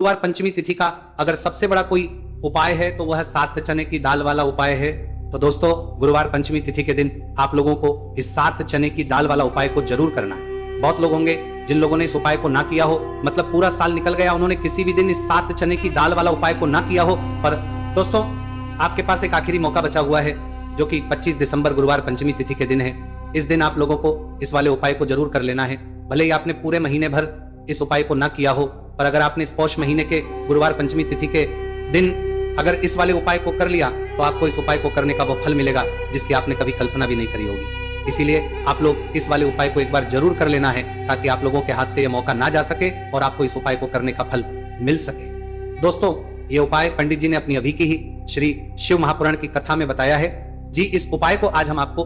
गुरुवार पंचमी तिथि का अगर सबसे बड़ा कोई उपाय है तो वह सात चने की दाल वाला उपाय है। तो दोस्तों, गुरुवार पंचमी तिथि के दिन आप लोगों को इस सात चने की दाल वाला उपाय को जरूर करना है। बहुत लोग होंगे जिन लोगों ने इस उपाय को ना किया हो, मतलब पूरा साल निकल गया, उन्होंने किसी भी दिन इस सात चने की दाल वाला उपाय को ना किया हो। पर दोस्तों, आपके पास एक आखिरी मौका बचा हुआ है, जो कि 25 दिसंबर गुरुवार पंचमी तिथि के दिन है। इस दिन आप लोगों को इस वाले उपाय को जरूर कर लेना है। भले ही आपने पूरे महीने भर इस उपाय को ना किया हो, पर अगर आपने इस पौष महीने के गुरुवार पंचमी तिथि के दिन अगर इस वाले उपाय को कर लिया, तो आपको इस उपाय को करने का वो फल मिलेगा जिसकी आपने कभी कल्पना भी नहीं करी होगी। इसीलिए आप लोग इस वाले उपाय को एक बार जरूर कर लेना है, ताकि आप लोगों के हाथ से यह मौका ना जा सके और आपको इस उपाय को करने का फल मिल सके। दोस्तों, ये उपाय पंडित जी ने अपनी अभी की ही श्री शिव महापुराण की कथा में बताया है जी। इस उपाय को आज हम आपको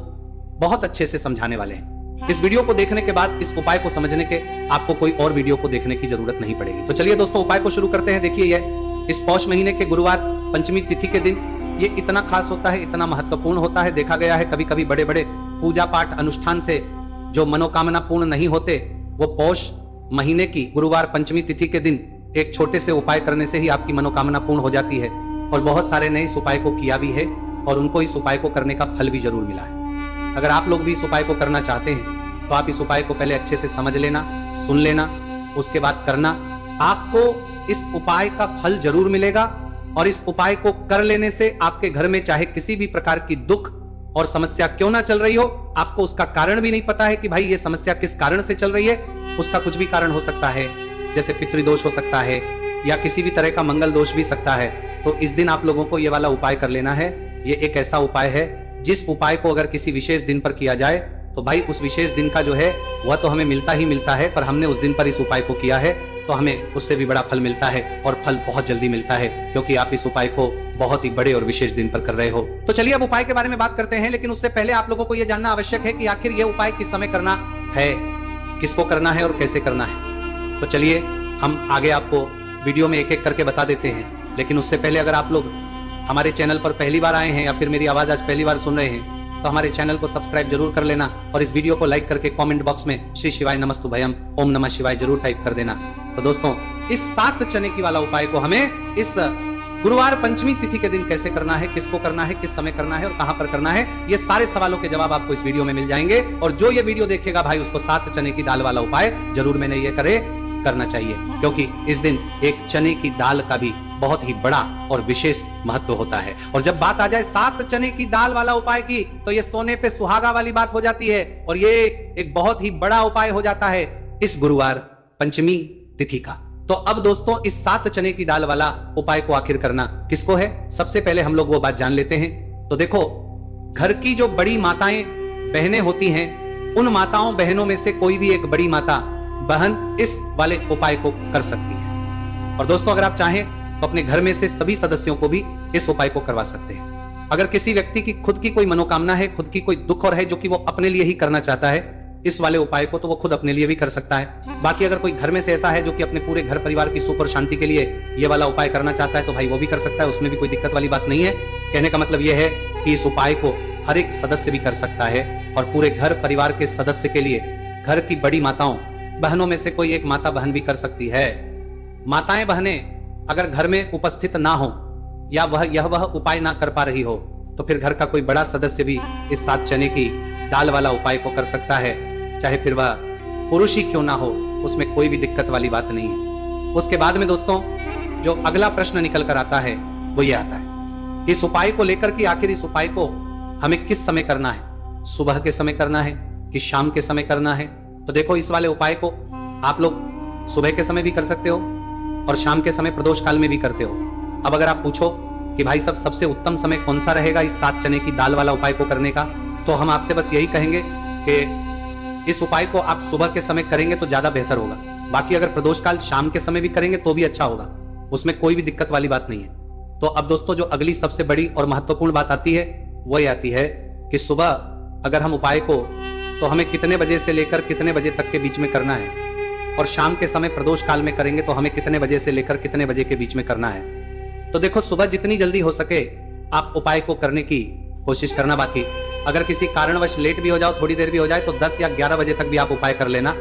बहुत अच्छे से समझाने वाले हैं। इस वीडियो को देखने के बाद इस उपाय को समझने के आपको कोई और वीडियो को देखने की जरूरत नहीं पड़ेगी। तो चलिए दोस्तों, उपाय को शुरू करते हैं। देखिए, यह इस पौष महीने के गुरुवार पंचमी तिथि के दिन ये इतना खास होता है, इतना महत्वपूर्ण होता है। देखा गया है कभी कभी बड़े बड़े पूजा पाठ अनुष्ठान से जो मनोकामना पूर्ण नहीं होते, वो पौष महीने की गुरुवार पंचमी तिथि के दिन एक छोटे से उपाय करने से ही आपकी मनोकामना पूर्ण हो जाती है। और बहुत सारे ने इस उपाय को किया भी है और उनको इस उपाय को करने का फल भी जरूर मिला है। अगर आप लोग भी इस उपाय को करना चाहते हैं, तो आप इस उपाय को पहले अच्छे से समझ लेना, सुन लेना, उसके बाद करना। आपको इस उपाय का फल जरूर मिलेगा और इस उपाय को कर लेने से आपके घर में चाहे किसी भी प्रकार की दुख और समस्या क्यों ना चल रही हो, आपको उसका कारण भी नहीं पता है कि भाई ये समस्या किस कारण से चल रही है। उसका कुछ भी कारण हो सकता है, जैसे पितृदोष हो सकता है या किसी भी तरह का मंगल दोष भी सकता है। तो इस दिन आप लोगों को ये वाला उपाय कर लेना है। ये एक ऐसा उपाय है जिस उपाय को अगर किसी विशेष दिन पर किया जाए, तो भाई उस विशेष दिन का जो है वह तो हमें मिलता ही मिलता है, पर हमने उस दिन पर इस उपाय को किया है तो हमें उससे भी बड़ा फल मिलता है, और फल बहुत जल्दी मिलता है, क्योंकि आप इस उपाय को बहुत ही बड़े और विशेष दिन पर कर रहे हो। तो चलिए अब उपाय के बारे में बात करते हैं, लेकिन उससे पहले आप लोगों को यह जानना आवश्यक है कि आखिर यह उपाय किस समय करना है, किसको करना है और कैसे करना है। तो चलिए हम आगे आपको वीडियो में एक एक करके बता देते हैं। लेकिन उससे पहले अगर आप लोग हमारे चैनल पर पहली बार आए हैं या फिर मेरी आवाज आज पहली बार सुन रहे हैं, तो हमारे चैनल को सब्सक्राइब जरूर कर लेना और इस वीडियो को लाइक करके कमेंट बॉक्स में श्री शिवाय नमस्तुभयम ओम नमः शिवाय जरूर टाइप कर देना। तो दोस्तों, इस सात चने की वाला उपाय को हमें इस गुरुवार पंचमी तिथि के दिन कैसे करना है, किसको करना है, किस समय करना है और कहां पर करना है, ये सारे सवालों के जवाब आपको इस वीडियो में मिल जाएंगे। और जो ये वीडियो देखेगा भाई, उसको सात चने की दाल वाला उपाय जरूर मैंने ये करना चाहिए, क्योंकि इस दिन एक चने की दाल का भी बहुत ही बड़ा और विशेष महत्व होता है। और जब बात आ जाए सात चने की दाल वाला उपाय की, तो ये सोने पे सुहागा वाली बात हो जाती है और ये एक बहुत ही बड़ा उपाय हो जाता है इस गुरुवार पंचमी तिथि का। तो अब दोस्तों, इस सात चने की दाल वाला उपाय को आखिर करना किसको है, सबसे पहले हम लोग वो बात जान लेते हैं। तो देखो, घर की जो बड़ी माताएं बहनें होती हैं, उन माताओं बहनों में से कोई भी एक बड़ी माता बहन इस वाले उपाय को कर सकती है। और दोस्तों, अगर आप चाहें तो अपने घर में से सभी सदस्यों को भी इस उपाय को करवा सकते हैं। अगर किसी व्यक्ति की खुद की कोई मनोकामना है, खुद की कोई दुख और है जो कि वो अपने लिए ही करना चाहता है इस वाले उपाय को, तो वो खुद अपने लिए भी कर सकता है। बाकी अगर कोई घर में से ऐसा है जो कि अपने पूरे घर परिवार की सुख और शांति के लिए ये वाला उपाय करना चाहता है, तो भाई वो भी कर सकता है, उसमें भी कोई दिक्कत वाली बात नहीं है। कहने का मतलब ये है कि इस उपाय को हर एक सदस्य भी कर सकता है और पूरे घर परिवार के सदस्य के लिए घर की बड़ी माताओं बहनों में से कोई एक माता बहन भी कर सकती है। माताएं बहनें अगर घर में उपस्थित ना हो या वह उपाय ना कर पा रही हो, तो फिर घर का कोई बड़ा सदस्य भी इस सात चने की दाल वाला उपाय को कर सकता है, चाहे फिर वह पुरुष ही क्यों ना हो, उसमें कोई भी दिक्कत वाली बात नहीं है। उसके बाद में दोस्तों, जो अगला प्रश्न निकल कर आता है वो ये आता है, इस उपाय को लेकर कि आखिर इस उपाय को हमें किस समय करना है, सुबह के समय करना है कि शाम के समय करना है। तो देखो, इस वाले उपाय को आप लोग सुबह के समय भी कर सकते हो और शाम के समय प्रदोष काल में भी करते हो। अब अगर आप पूछो कि भाई सबसे उत्तम समय कौन सा रहेगा इस सात चने की दाल वाला उपाय को करने का, तो हम आपसे बस यही कहेंगे कि इस उपाय को आप सुबह के समय करेंगे तो ज्यादा बेहतर होगा। बाकी अगर प्रदोष काल शाम के समय भी करेंगे तो भी अच्छा होगा, उसमें कोई भी दिक्कत वाली बात नहीं है। तो अब दोस्तों, जो अगली सबसे बड़ी और महत्वपूर्ण बात आती है वो ये आती है कि सुबह अगर हम उपाय को, तो हमें कितने बजे से लेकर कितने बजे तक के बीच में करना है, और शाम के समय प्रदोष काल में करेंगे तो हमें कितने बजे से लेकर कितने बजे के बीच में करना है। तो देखो, सुबह जितनी जल्दी हो सके आप उपाय को करने की कोशिश करना। बाकी अगर किसी कारणवश लेट भी हो जाओ, थोड़ी देर भी हो जाए, तो 10 या 11 बजे तक भी आप उपाय कर लेना,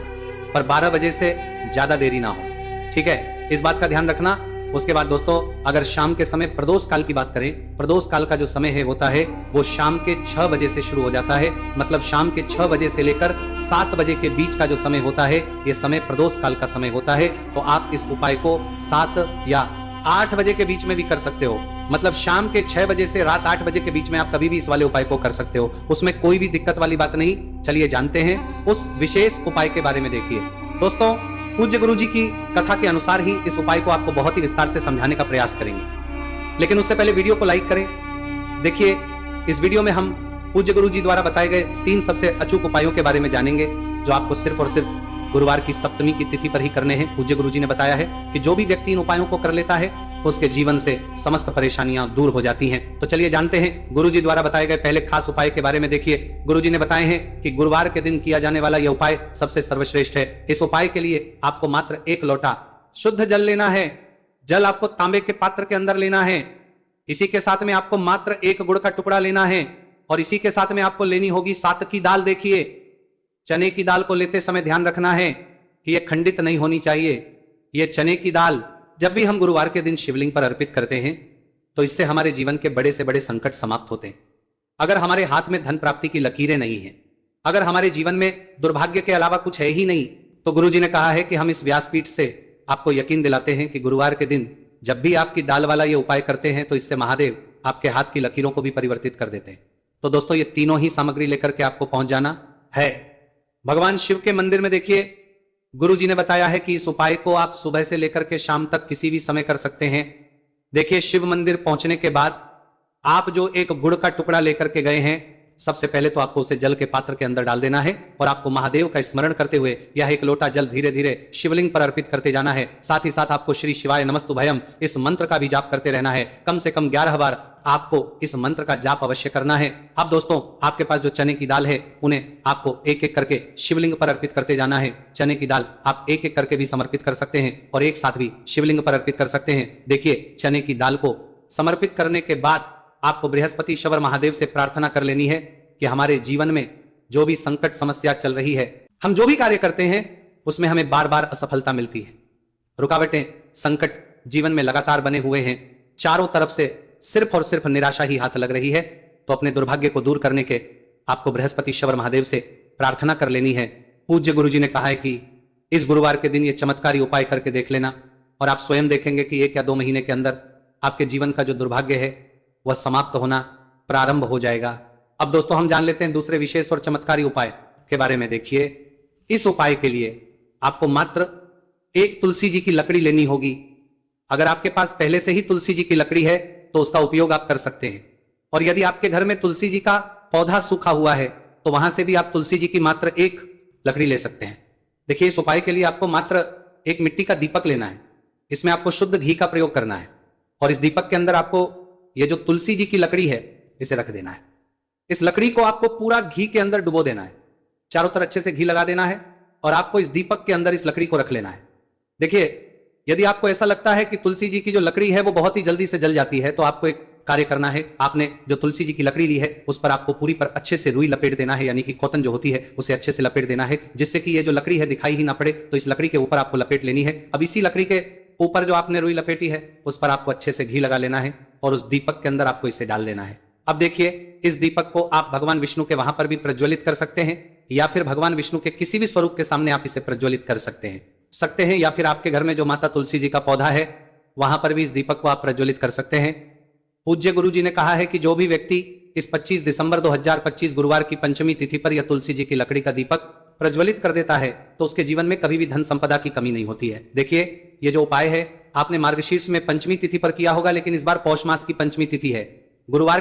पर 12 बजे से ज्यादा देरी ना हो, ठीक है। इस बात का ध्यान रखना। उसके बाद दोस्तों, अगर शाम के समय प्रदोष काल की बात करें, प्रदोष काल का जो समय है होता है वो शाम के 6 बजे से शुरू हो जाता है। मतलब शाम के 6 बजे से लेकर 7 बजे के बीच का जो समय होता है, ये समय प्रदोष काल का समय होता है। तो आप इस उपाय को 7 या 8 बजे के बीच में भी कर सकते हो। मतलब शाम के 6 बजे से रात 8 बजे के बीच में आप कभी भी इस वाले उपाय को कर सकते हो, उसमें कोई भी दिक्कत वाली बात नहीं। चलिए जानते हैं उस विशेष उपाय के बारे में। देखिए दोस्तों, पूज्य गुरु जी की कथा के अनुसार ही इस उपाय को आपको बहुत ही विस्तार से समझाने का प्रयास करेंगे, लेकिन उससे पहले वीडियो को लाइक करें। देखिए, इस वीडियो में हम पूज्य गुरु जी द्वारा बताए गए 3 सबसे अचूक उपायों के बारे में जानेंगे, जो आपको सिर्फ और सिर्फ गुरुवार की सप्तमी की तिथि पर ही करने हैं। पूज्य गुरु जी ने बताया है कि जो भी व्यक्ति इन उपायों को कर लेता है उसके जीवन से समस्त परेशानियां दूर हो जाती हैं। तो चलिए जानते हैं गुरु जी द्वारा बताए गए पहले खास उपाय के बारे में। देखिए, गुरु जी ने बताए हैं कि गुरुवार के दिन किया जाने वाला यह उपाय सबसे सर्वश्रेष्ठ है। इस उपाय के लिए आपको मात्र 1 लोटा शुद्ध जल लेना है। जल आपको तांबे के पात्र के अंदर लेना है। इसी के साथ में आपको मात्र 1 गुड़ का टुकड़ा लेना है, और इसी के साथ में आपको लेनी होगी 7 की दाल। देखिए, चने की दाल को लेते समय ध्यान रखना है कि यह खंडित नहीं होनी चाहिए। यह चने की दाल जब भी हम गुरुवार के दिन शिवलिंग पर अर्पित करते हैं तो इससे हमारे जीवन के बड़े से बड़े संकट समाप्त होते हैं। अगर हमारे हाथ में धन प्राप्ति की लकीरें नहीं हैं, अगर हमारे जीवन में दुर्भाग्य के अलावा कुछ है ही नहीं, तो गुरु जी ने कहा है कि हम इस व्यासपीठ से आपको यकीन दिलाते हैं कि गुरुवार के दिन जब भी आपकी दाल वाला ये उपाय करते हैं तो इससे महादेव आपके हाथ की लकीरों को भी परिवर्तित कर देते हैं। तो दोस्तों, ये तीनों ही सामग्री लेकर के आपको पहुंच जाना है भगवान शिव के मंदिर में। देखिए, गुरु जी ने बताया है कि इस उपाय को आप सुबह से लेकर के शाम तक किसी भी समय कर सकते हैं। देखिए, शिव मंदिर पहुंचने के बाद आप जो 1 गुड़ का टुकड़ा लेकर के गए हैं, सबसे पहले तो आपको उसे जल के पात्र के अंदर डाल देना है और आपको महादेव का स्मरण करते हुए यह 1 लोटा जल धीरे धीरे शिवलिंग पर अर्पित करते जाना है। साथ ही साथ आपको श्री शिवाय नमस्तुभयम इस मंत्र का भी जाप करते रहना है। कम से कम 11 बार आपको इस मंत्र का जाप अवश्य करना है। अब दोस्तों, आपके पास जो चने की दाल है उन्हें आपको एक एक करके शिवलिंग पर अर्पित करते जाना है। चने की दाल आप एक एक करके भी समर्पित कर सकते हैं और एक साथ भी शिवलिंग पर अर्पित कर सकते हैं। देखिए, चने की दाल को समर्पित करने के बाद आपको बृहस्पति शवर महादेव से प्रार्थना कर लेनी है कि हमारे जीवन में जो भी संकट समस्या चल रही है, हम जो भी कार्य करते हैं उसमें हमें बार बार असफलता मिलती है, रुकावटें संकट जीवन में लगातार बने हुए हैं, चारों तरफ से सिर्फ और सिर्फ निराशा ही हाथ लग रही है, तो अपने दुर्भाग्य को दूर करने के आपको बृहस्पति शवर महादेव से प्रार्थना कर लेनी है। पूज्य गुरु जी ने कहा है कि इस गुरुवार के दिन ये चमत्कारी उपाय करके देख लेना और आप स्वयं देखेंगे कि 1 या 2 महीने के अंदर आपके जीवन का जो दुर्भाग्य है वह समाप्त होना प्रारंभ हो जाएगा। अब दोस्तों, हम जान लेते हैं दूसरे विशेष और चमत्कारी उपाय के बारे में। देखिए, इस उपाय के लिए आपको मात्र 1 तुलसी जी की लकड़ी लेनी होगी। अगर आपके पास पहले से ही तुलसी जी की लकड़ी है तो उसका उपयोग आप कर सकते हैं, और यदि आपके घर में तुलसी जी का पौधा सूखा हुआ है तो वहां से भी आप तुलसी जी की मात्र 1 लकड़ी ले सकते हैं। देखिए, इस उपाय के लिए आपको मात्र एक मिट्टी का दीपक लेना है। इसमें आपको शुद्ध घी का प्रयोग करना है और इस दीपक के अंदर आपको ये जो तुलसी जी की लकड़ी है इसे रख देना है। इस लकड़ी को आपको पूरा घी के अंदर डुबो देना है, चारों तरफ अच्छे से घी लगा देना है और आपको इस दीपक के अंदर इस लकड़ी को रख लेना है। देखिए, यदि आपको ऐसा लगता है कि तुलसी जी की जो लकड़ी है वो बहुत ही जल्दी से जल जाती है, तो आपको एक कार्य करना है। आपने जो तुलसी जी की लकड़ी ली है उस पर आपको पूरी पर अच्छे से रुई लपेट देना है, यानी कि कॉटन जो होती है उसे अच्छे से लपेट देना है, जिससे कि ये जो लकड़ी है दिखाई ही ना पड़े। तो इस लकड़ी के ऊपर आपको लपेट लेनी है। अब इसी लकड़ी के ऊपर जो आपने रुई लपेटी है उस पर आपको अच्छे से घी लगा लेना है और उस दीपक के अंदर आपको इसे डाल देना है। अब देखिए, इस दीपक को आप भगवान विष्णु के वहां पर भी प्रज्वलित कर सकते हैं, या फिर भगवान विष्णु के किसी भी स्वरूप के सामने आप इसे प्रज्वलित कर सकते हैं, या फिर आपके घर में जो माता तुलसी जी का पौधा है वहां पर भी इस दीपक को आप प्रज्वलित कर सकते हैं। पूज्य गुरु जी ने कहा है कि जो भी व्यक्ति इस 25 दिसंबर 2025 गुरुवार की पंचमी तिथि पर यह तुलसी जी की लकड़ी का दीपक प्रज्वलित कर देता है तो उसके जीवन में कभी भी धन संपदा की कमी नहीं होती है। देखिए, ये जो उपाय है आपने मार्गशीर्ष में पंचमी तिथि पर किया होगा, लेकिन इस बार पौष मास की पंचमी तिथि है। गुरुवार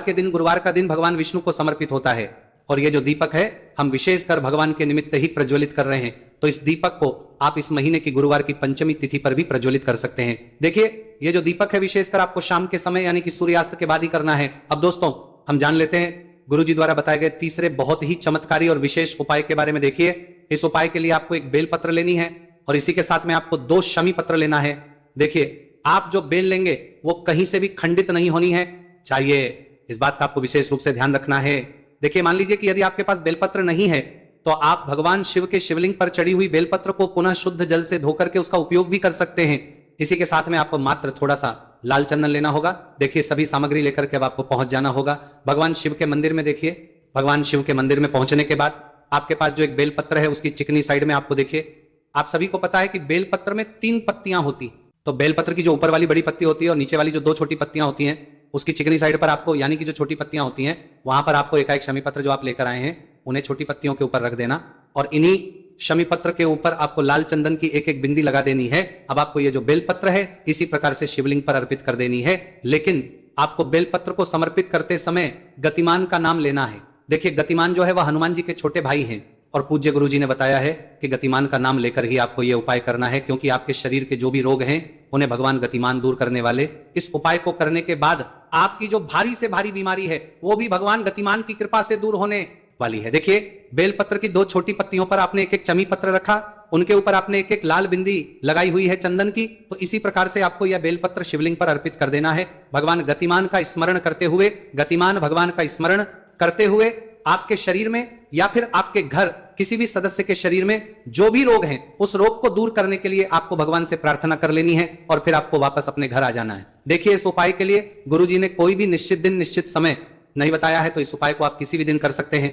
का दिन भगवान विष्णु को समर्पित होता है और ये जो दीपक है हम विशेषकर भगवान के निमित्त ही प्रज्वलित कर रहे हैं। तो इस दीपक को आप इस महीने की गुरुवार की पंचमी तिथि पर भी प्रज्वलित कर सकते हैं। देखिए, ये जो दीपक है विशेषकर आपको शाम के समय यानी कि सूर्यास्त के बाद ही करना है। अब दोस्तों, हम जान लेते हैं गुरु जी द्वारा बताए गए तीसरे बहुत ही चमत्कारी और विशेष उपाय के बारे में। देखिए, इस उपाय के लिए आपको एक बेलपत्र लेनी है और इसी के साथ में आपको 2 शमी पत्र लेना है। देखिए, आप जो बेल लेंगे वो कहीं से भी खंडित नहीं होनी है चाहिए, इस बात का आपको विशेष रूप से ध्यान रखना है। देखिए, मान लीजिए कि यदि आपके पास बेलपत्र नहीं है तो आप भगवान शिव के शिवलिंग पर चढ़ी हुई बेलपत्र को पुनः शुद्ध जल से धोकर के उसका उपयोग भी कर सकते हैं। इसी के साथ में आपको मात्र थोड़ा सा लाल चंदन लेना होगा। देखिए सभी सामग्री लेकर के अब आपको पहुंच जाना होगा भगवान शिव के मंदिर में। देखिए भगवान शिव के मंदिर में पहुंचने के बाद आपके पास जो एक बेलपत्र है उसकी चिकनी साइड में आपको देखिए, आप सभी को पता है कि बेलपत्र में 3 पत्तियां होती। तो बेलपत्र की जो ऊपर वाली बड़ी पत्ती होती है और नीचे वाली जो 2 छोटी पत्तियां होती हैं, उसकी चिकनी साइड पर आपको, यानी कि जो छोटी पत्तियां होती हैं, वहां पर आपको एकाएक शमी पत्र जो आप लेकर आए हैं उन्हें छोटी पत्तियों के ऊपर रख देना और इन्हीं शमी पत्र के ऊपर आपको लाल चंदन की एक एक बिंदी लगा देनी है। अब आपको ये जो बेलपत्र है इसी प्रकार से शिवलिंग पर अर्पित कर देनी है, लेकिन आपको बेलपत्र को समर्पित करते समय गतिमान का नाम लेना है। देखिए गतिमान जो है वह हनुमान जी के छोटे भाई हैं और पूज्य गुरु जी ने बताया है कि गतिमान का नाम लेकर ही आपको यह उपाय करना है, क्योंकि आपके शरीर के जो भी रोग हैं उन्हें भगवान गतिमान दूर करने वाले। इस उपाय को करने के बाद आपकी जो भारी से भारी बीमारी है वो भी भगवान गतिमान की कृपा से दूर होने वाली है। देखिए बेलपत्र की 2 छोटी पत्तियों पर आपने एक एक चमी पत्र रखा, उनके ऊपर आपने एक एक लाल बिंदी लगाई हुई है चंदन की। तो इसी प्रकार से आपको यह बेलपत्र शिवलिंग पर अर्पित कर देना है। भगवान गतिमान का स्मरण करते हुए, गतिमान भगवान का स्मरण करते हुए आपके शरीर में या फिर आपके घर किसी भी सदस्य के शरीर में जो भी रोग हैं उस रोग को दूर करने के लिए आपको भगवान से प्रार्थना कर लेनी है और फिर आपको वापस अपने घर आ जाना है। देखिए इस उपाय के लिए गुरुजी ने कोई भी निश्चित दिन निश्चित समय नहीं बताया है, तो इस उपाय को आप किसी भी दिन कर सकते हैं।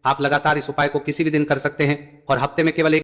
आप लगातार इस उपाय को किसी भी दिन कर सकते हैं और हफ्ते में केवल एक